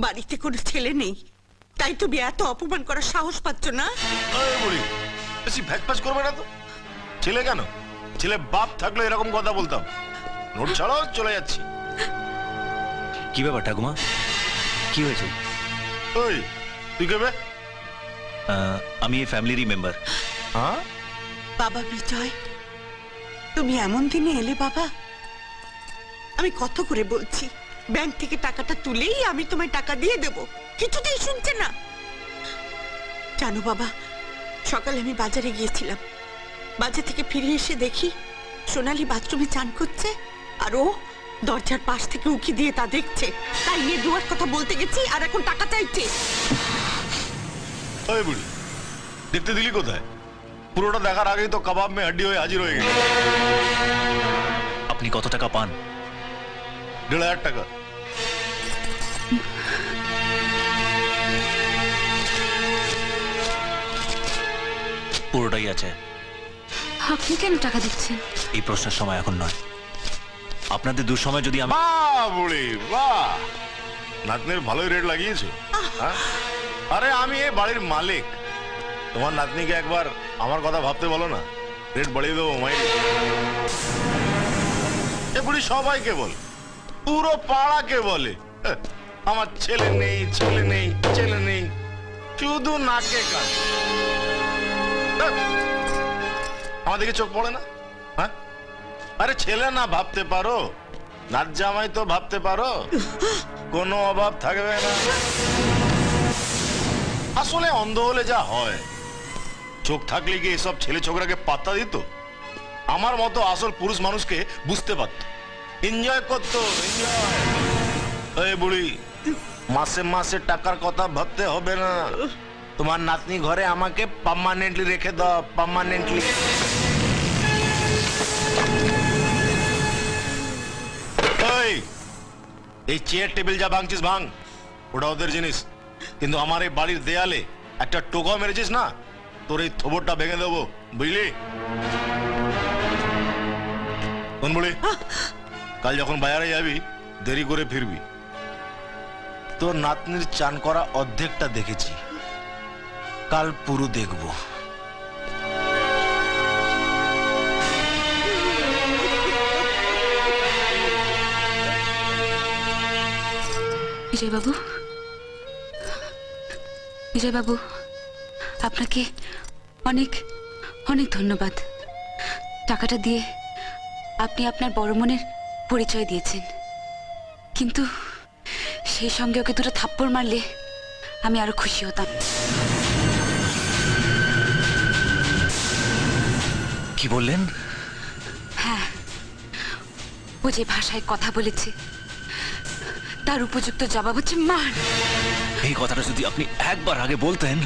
বাড়িতে কোনো ছেলে নেই, তাই তুমি এত অপমান করার সাহস পাচ্ছ না? বলি বেশি ভ্যাকপাস করবে না তো। ছেলে কেন, ছেলে বাপ থাকলে এরকম কথা বলতাম। নোট ছাড়াও চলে যাচ্ছি। কি ব্যাপার ঠাকুমা, কি হয়েছে? ওই তুই কেবে? আমি এই ফ্যামিলিরই মেম্বার। হ্যাঁ বাবা বিজয়, তুমি এমন দিনে এলে বাবা। আমি কত করে বলছি ব্যাংক থেকে টাকাটা তুলেই আমি তোমায় টাকা দিয়ে দেব, কিছুতেই শুনছে না। জানো বাবা, সকালে আমি বাজারে গিয়েছিলাম, বাজার থেকে ফিরে এসে দেখি সোনালী বাথরুমে চান করছে আর ও দরজার পাশ থেকে উকি দিয়ে তা দেখছে। তাই নিয়ে দুয়ার কথা বলতে গেছি আর এখন টাকা চাইছে। ওই বুড়ি, দেখতে দিলি কোথায়? পুরোটা দেখার আগেই তো কাবাব মে হাড্ডি হয়ে হাজির হয়ে গেল। আপনি কত টাকা পান? 1,500 টাকা। পুরোটাই আছে। আপনি কেন টাকা দিচ্ছেন? এই প্রশ্নের সময় এখন নয়। আপনাদের দুঃসময় যদি আমি... বাহ বুড়ি বাহ, নাতনির ভালোই রেট লাগিয়েছো। হ্যাঁ? আরে আমি এই বাড়ির মালিক, তোমার নাতনিকে একবার আমার কথা ভাবতে বলো না, রেট বাড়িয়ে দেবো মাইরি। এ বুড়ি সবাইকে বল, পুরো পাড়াকে বলে আমার ছেলে নেই, ছেলে নেই, ছেলে নেই, শুধু নাকে কান। আমাদেরকে চোখ পড়ে না? হ্যাঁ, আরে ছেলে না ভাবতে পারো, নাচ জামাই তো ভাবতে পারো, কোনো অভাব থাকবে না। আসলে অন্ধ হলে যা হয়, চোখ থাকলে কি এসব ছেলে ছোকরাকে পাত্তা দিত? আমার মতো আসল পুরুষ মানুষকে বুঝতে পারত, এনজয় করতো। এই বুড়ি, মাসে মাসে টাকার কথা ভাবতে হবে না। তোমার নাতনি ঘরে আমাকে পার্মানেন্টলি রেখে দাও, পার্মানেন্টলি। এই চেয়ার টেবিল যা ভাঙছিস ভাঙ, ওটা ওদের জিনিস, কিন্তু আমার এই বাড়ির দেয়ালে একটা টোকা মেরেছিস না, তোর এই থোবরটা ভেঙে দেবো, বুঝলি? কোন বলি, কাল যখন বাজারে যাবি দেরি করে ফিরবি। তোর নাতনির চান করা অর্ধেকটা দেখেছি, কাল পুরো দেখবো। বিজয় বাবু, বিজয় বাবু, আপনাকে অনেক অনেক ধন্যবাদ। টাকাটা দিয়ে আপনি আপনার বড় মনের পরিচয় দিয়েছেন, কিন্তু সেই সঙ্গে ওকে দুটো থাপ্পড় মারলে আমি আরো খুশি হতাম। কি বললেন? হ্যাঁ, ও যে ভাষায় কথা বলেছে তার উপযুক্ত জবাব হচ্ছে মার। এই কথাটা যদি আপনি একবার আগে বলতেন।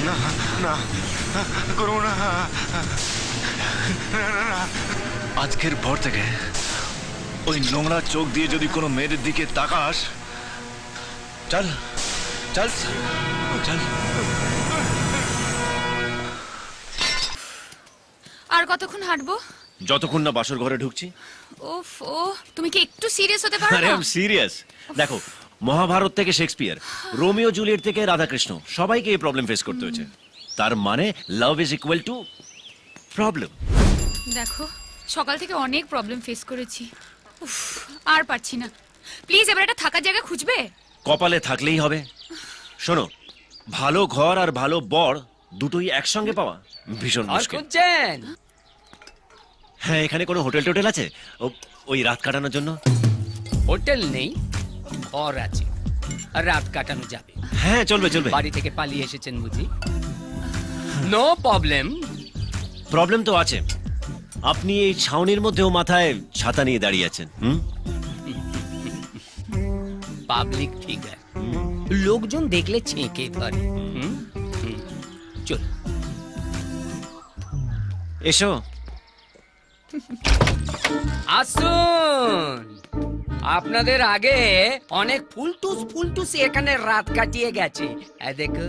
না না করবো না। আজকের পর থেকে ওই নোংরা চোখ দিয়ে যদি কোনো মেয়ের দিকে তাকাস, চল চল চল। আর কতক্ষণ হাঁটবো? যতক্ষণ না বাসর ঘরে ঢুকছি। ওফ ও, তুমি কি একটু সিরিয়াস হতে পারো আরে না? আমি সিরিয়াস। দেখো, মহাভারত থেকে শেক্সপিয়ার, রোমিও জুলিয়েট থেকে রাধাকৃষ্ণ, সবাইকে এই প্রবলেম ফেস করতে হয়েছে। তার মানে love is equal to problem. দেখো, সকাল থেকে অনেক প্রবলেম ফেস করেছি। উফ, আর পারছি না। প্লিজ এবার একটা থাকার জায়গা খুঁজবে? কপালে থাকলেই হবে। শোনো, ভালো ঘর আর ভালো বর দুটোই একসঙ্গে পাওয়া ভীষণ আর মুশকিল। খুঁজছেন? হ্যাঁ, এখানে কোনো হোটেল টোটেল আছে ওই রাত কাটানোর জন্য? হোটেল নেই, ঘর আছে, আর রাত কাটানো যাবে। হ্যাঁ, চলবে চলবে। বাড়ি থেকে পালিয়ে এসেছেন বুঝি? No problem. প্রবলেম তো আছে। আপনি এই ছাউনির মধ্যেও মাথায় ছাতা নিয়ে দাঁড়িয়ে আছেন। পাবলিক ফিগার, লোকজন দেখলে ছেঁকে ধরে। হুম? হুম। চল। এসো। আসুন, আপনাদের আগে অনেক ফুলটুস এখানে রাত কাটিয়ে গেছে। এই দেখো,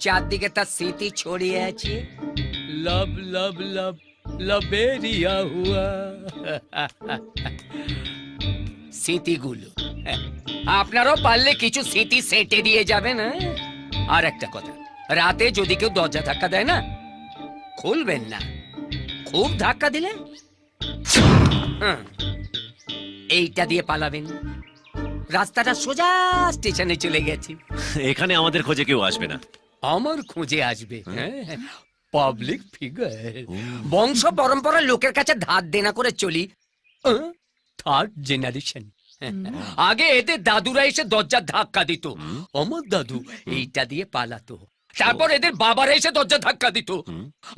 চারদিকে তার স্মৃতি ছড়িয়ে আছে। লব লব লব লবেরিয়া হুয়া। স্মৃতিগুলো আপনারাও পারলে কিছু স্মৃতি সেটে দিয়ে যাবেন। আর একটা কথা, রাতে যদি কেউ দরজা ধাক্কা দেয় না, খুলবেন না। খুব ধাক্কা দিলে এইটা দিয়ে পালাবেন। রাস্তাটা সোজা স্টেশনে চলে গেছে। এখানে আমাদের খোঁজে কেউ আসবে না। আমার খোঁজে আসবে। পাবলিক ফিগার, বংশ পরম্পরা লোকের কাছে ধার দেনা করে চলি। Third generation. আগে এদের দাদুরা এসে দরজার ধাক্কা দিত, আমার দাদু এইটা দিয়ে পালাতো। তারপর এদের বাবারা এসে দরজা ধাক্কা দিত,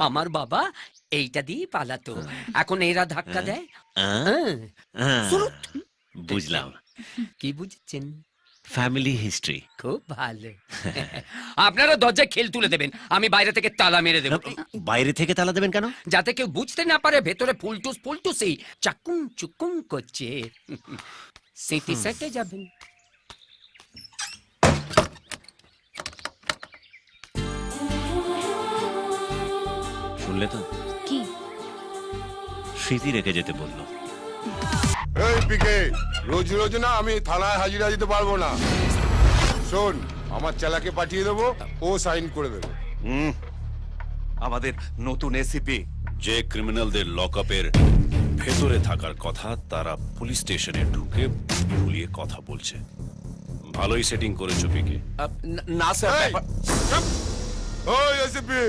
আমার বাবা এইটা দিয়ে পালাতো। এখন এরা ধাক্কা দেয়। সুরুৎ। বুঝলাম। কি বুঝছেন? Family history. খুব ভালো। আপনারা দরজায় খেল তুলে দেবেন, আমি বাইরে থেকে তালা মেরে দেব। বাইরে থেকে তালা দেবেন কেন? যাতে কেউ বুঝতে না পারে ভেতরে ফুলটুসই চাকুম চুকুম করছে। স্মৃতি সেটে যাবেন। শুনলে তো, কি? স্মৃতি রেখে যেতে বললো। এই পিকে, রোজ রোজ না আমি থানায় হাজিরা দিতে পারবো না। শোন, আমার চালাকে পাঠিয়ে দেবো, ও সাইন করে দেবে। আমাদের নতুন এসিপি যে ক্রিমিনালদের লকআপের ভেতরে থাকার কথা তারা পুলিশ স্টেশনে ঢুকে ভুলিয়ে কথা বলছে। ভালোই সেটিং করেছো পিকে। না স্যার, এই, চুপ! ওই এসিপি,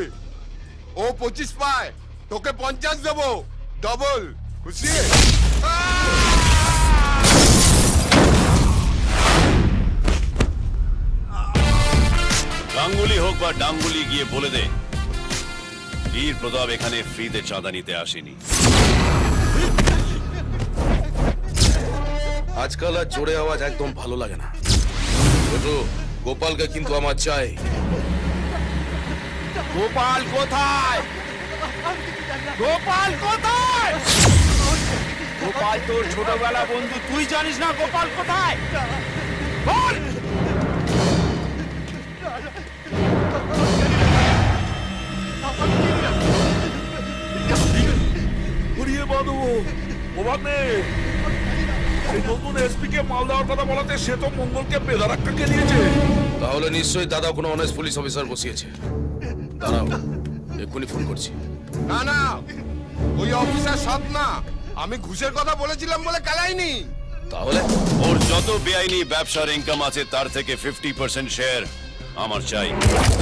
ও 25 পায়, তোকে 50 দেবো, ডবল। খুশি? গাঙ্গুলি হোক বা ডাঙ্গুলি গিয়ে বলে দে, বীর প্রতাপ এখানে ফ্রিতে চাঁদা নিতে আসেনি। আজকাল আর জোরে আওয়াজ একদম ভালো লাগে না। ছোট গোপালকে কিন্তু আমার চাই। গোপাল কোথায়? গোপাল কোথায়? গোপাল তোর ছোটবেলা বন্ধু, তুই জানিস না গোপাল কোথায়? বল! ঘুরিয়ে বাঁধো, অবাক নেই। এই নতুন এসপি কে মাল দেওয়ার কথা বলাতে সে তো মঙ্গলকে বেদারাক্কাকে দিয়েছে। তাহলে নিশ্চয়ই দাদা কোনো অনেস্ট পুলিশ অফিসার বসিয়েছে। দাঁড়াও, এক্ষুনি ফোন করছি। না না, ওই অফিসার সৎ না। আমি ঘুষের কথা বলেছিলাম বলে কালাইনি। তাহলে ওর যত বেআইনি ব্যবসার ইনকাম আছে তার থেকে 50% শেয়ার আমার চাই।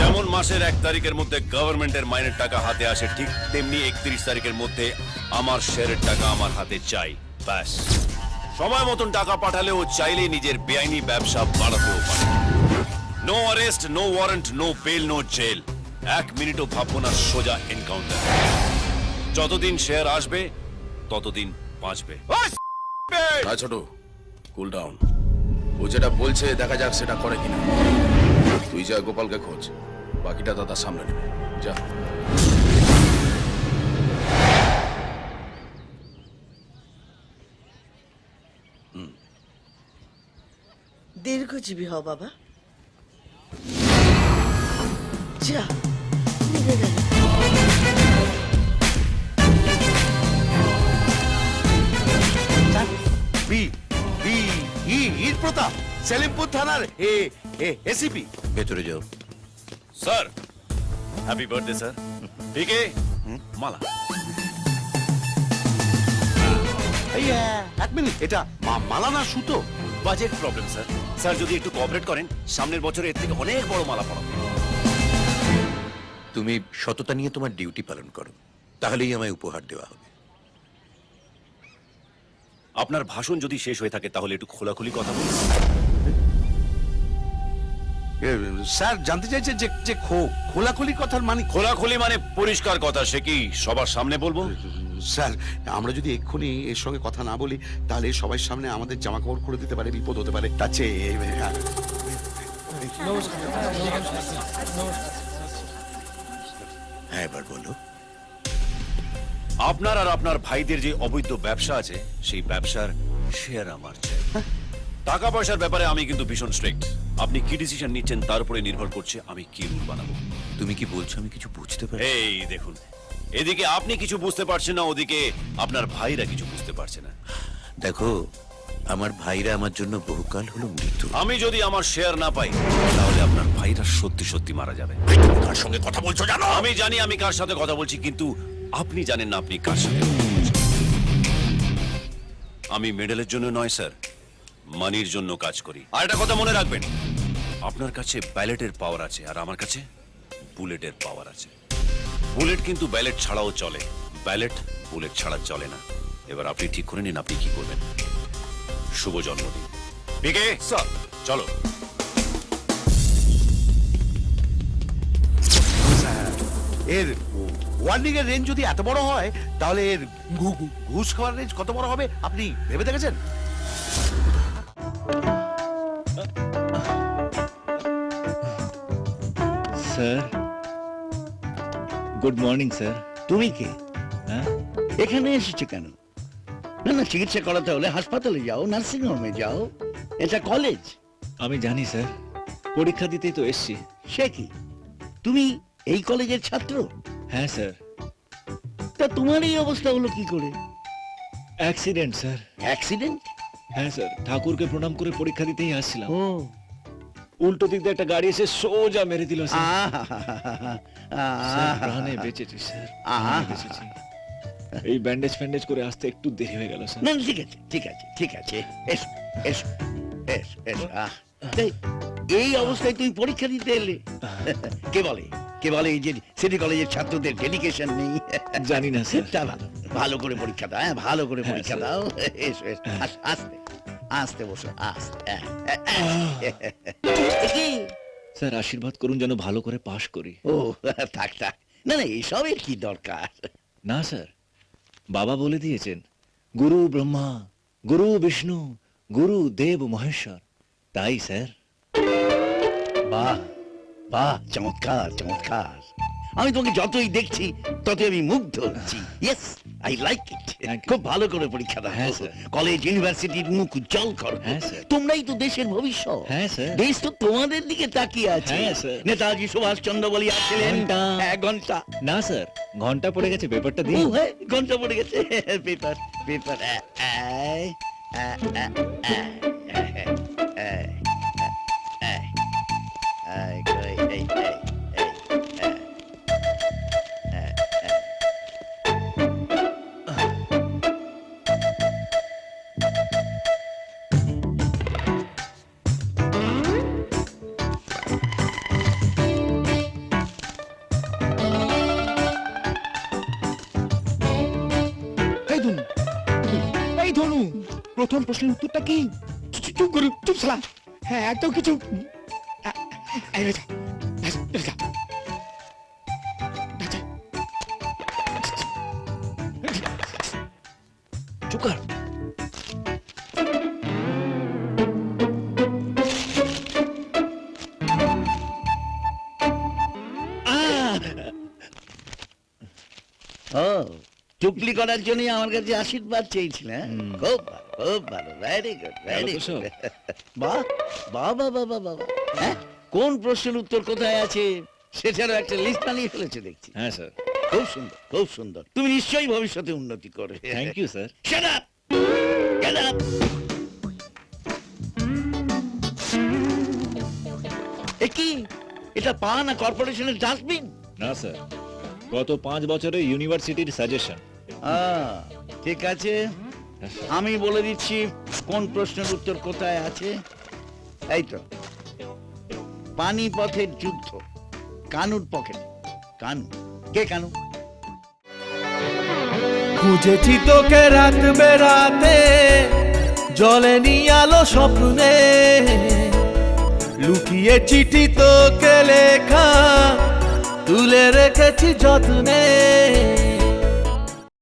যেমন মাসের 1 তারিখের মধ্যে গভর্নমেন্টের মাইনের টাকা হাতে আসে, ঠিক তেমনি 31 তারিখের মধ্যে আমার শেয়ারের টাকা আমার হাতে চাই। ব্যাস। সময় মতন টাকা পাঠালে ও চাইলে নিজের বেআইনি ব্যবসা বাড়াতেও পারে। No arrest, no warrant, no bail, no jail. 1 মিনিটও ভাববো না, সোজা এনকাউন্টার। যতদিন শেয়ার আসবে ততদিন বাঁচবে। না ছোট, কুল ডাউন। ও যেটা বলছে দেখা যাক সেটা করে কিনা। তুই যা গোপালকে খোঁজ, বাকিটা দাদা সামনে নেবে। যা। দীর্ঘজীবী হও বাবা। যা ঈদ প্রতাপ সেলিমপুর থানার এসিপি। ভেতরে যাও। Sir, happy birthday sir. পিকে, মালা। এই এক মিনিট, এটা মালা না সুতো? Budget problem sir. স্যার যদি একটু কোঅপারেট করেন, সামনের বছরে এর থেকে অনেক বড় মালা পড়াবো। তুমি সততা নিয়ে তোমার ডিউটি পালন করো, তাহলেই আমায় উপহার দেওয়া হবে। আপনার ভাষণ যদি শেষ হয়ে থাকে তাহলে একটু খোলাখুলি কথা বলুন। স্যার জানতে চাইছে যে খোলাখুলি কথার মানে? খোলাখুলি মানে পরিষ্কার কথা, সে কি সবার সামনে বলবো? স্যার, আমরা যদি এক্ষুনি এর সঙ্গে কথা না বলি তাহলে সবাই সামনে আমাদের জামা কাপড় খুলে দিতে পারে, বিপদ হতে পারে। তার চেয়ে হ্যাঁ, এবার বলো। আপনার আর আপনার ভাইদের যে অবৈধ ব্যবসা আছে সেই ব্যবসার শেয়ার আমার চাই। টাকা পয়সার ব্যাপারে আমি কিন্তু ভীষণ স্ট্রিক্ট। আপনি কি ডিসিশন নিচ্ছেন তার উপরে নির্ভর করছে আমি কি রুল বানাবো। তুমি কি বলছো আমি কিছু বুঝতে পারি? এই দেখুন, এদিকে আপনি কিছু বুঝতে পারছেন না, ওদিকে আপনার ভাইরা কিছু বুঝতে পারছে না। দেখো, আমার ভাইরা আমার জন্য বহুকাল হলো মৃত্যু। আমি যদি আমার শেয়ার না পাই তাহলে আপনার ভাইরা সত্যি সত্যি মারা যাবে। কার সঙ্গে কথা বলছো জানো? আমি জানি আমি কার সাথে কথা বলছি, কিন্তু আপনি জানেন না আপনি কার সাথে কথা বলছেন। আমি মেডেলের জন্য নয় স্যার, মানির জন্য কাজ করি। আর একটা কথা মনে রাখবেন, আপনার কাছে ব্যালেটের পাওয়ার আছে আর আমার কাছে বুলেটের পাওয়ার আছে। বুলেট কিন্তু ব্যালেট ছাড়াও চলে, ব্যালেট বুলেট ছাড়া চলে না। এবার আপনি ঠিক করে নিন আপনি কি করবেন। শুভ জন্মদিন। পিকে স্যার, চলো। এর ওয়ার্নিং এর রেঞ্জ যদি এত বড় হয় তাহলে এর ঘুষ খাওয়ার রেঞ্জ কত বড় হবে আপনি ভেবে দেখেছেন? Sir, good morning sir. তুমি কে? হ্যাঁ, এখানে এসেছো কেন? না না, চিকিৎসা করাতে হলে হাসপাতালে যাও, নার্সিং হোমে যাও, এটা কলেজ। আমি জানি স্যার, পরীক্ষা দিতেই তো এসছি। সে কি, তুমি এই কলেজের ছাত্র? হ্যাঁ স্যার। তা তোমার এই অবস্থা হলো কি করে? Accident sir. অ্যাক্সিডেন্ট? হ্যাঁ স্যার, ঠাকুরকে প্রণাম করে পরীক্ষা দিতেই আসছিলাম। ও, উল্টো দিক দিয়ে একটা গাড়ি এসে সোজা মেরে দিল স্যার। স্যার, প্রাণে বেঁচেছি স্যার, প্রাণে বেঁচেছি। এই ব্যান্ডেজ ফ্যান্ডেজ করে আসতে একটু দেরি হয়ে গেল স্যার। না ঠিক আছে ঠিক আছে ঠিক আছে, এসো এসো এসো এসো। এই অবস্থায় তুমি পরীক্ষা দিতে এলে? কে বলে এই যে সিটি কলেজের ছাত্রদের ডেডিকেশন নেই? জানি না স্যার। তা ভালো, ভালো করে পরীক্ষা দাও, হ্যাঁ ভালো করে পরীক্ষা দাও। এসো এসো, আস্তে আস্তে বসো, আস্তে। স্যার, আশীর্বাদ করুন যেন ভালো করে পাশ করি। ও থাক থাক, না না এসবের কি দরকার? না স্যার, বাবা বলে দিয়েছেন গুরু ব্রহ্মা, গুরু বিষ্ণু, গুরু দেব মহেশ্বর। তাই স্যার। বাহ বাহ, চমৎকার চমৎকার। আমি তোমাকে যতই দেখছি ততই আমি মুগ্ধ হচ্ছি। Yes, I like it. খুব ভালো করে পরীক্ষা দাও। হ্যাঁ, স্যার। কলেজ ইউনিভার্সিটির মুখ উজ্জ্বল করো। হ্যাঁ, স্যার। তোমরাই তো দেশের ভবিষ্যৎ। হ্যাঁ, স্যার। দেশ তো তোমাদের দিকে তাকিয়ে আছে। হ্যাঁ, স্যার। নেতাজি সুভাষ চন্দ্র বলিয়া ছিলেন ঘন্টা। 1 ঘন্টা। না স্যার, ঘন্টা পড়ে গেছে, পেপারটা ও দিন। হ্যাঁ, ঘন্টা পড়ে গেছে। Paper paper. এই ধনু, প্রথম প্রশ্নের উত্তরটা কি? চুপ করু, চুপ শালা। হ্যাঁ, একদম কিছু। চুপ কর। ও টুকলি করার জন্য আমার কাছে আশীর্বাদ চেয়েছিলেন, খুব ভালো, খুব ভালো, ভেরি গুড, ভেরি তো সব। গুড। বাহ বাহ বাহ বাহ বাহ বাহ। হ্যাঁ, কোন প্রশ্নের উত্তর কোথায় আছে সেটারও একটা লিস্ট বানিয়ে ফেলেছে দেখছি। হ্যাঁ স্যার। খুব সুন্দর, খুব সুন্দর। তুমি নিশ্চয়ই ভবিষ্যতে উন্নতি করবে। Thank you sir. Shut up! Get up! এ কি? এটা পা না কর্পোরেশনের ডাস্টবিন? না স্যার, গত 5 বছরে ইউনিভার্সিটির সাজেশন। ঠিক আছে, আমি বলে দিচ্ছি কোন প্রশ্নের উত্তর কোথায় আছে। এই তো, পানিপথের যুদ্ধ, কানুর পকেটে। কানু কে? কানু খুঁজেছি তোকে রাত বেরাতে, জলেনি আলো স্বপ্নে, লুকিয়ে চিঠি তোকে লেখা, তুলে রেখেছি যত্নে।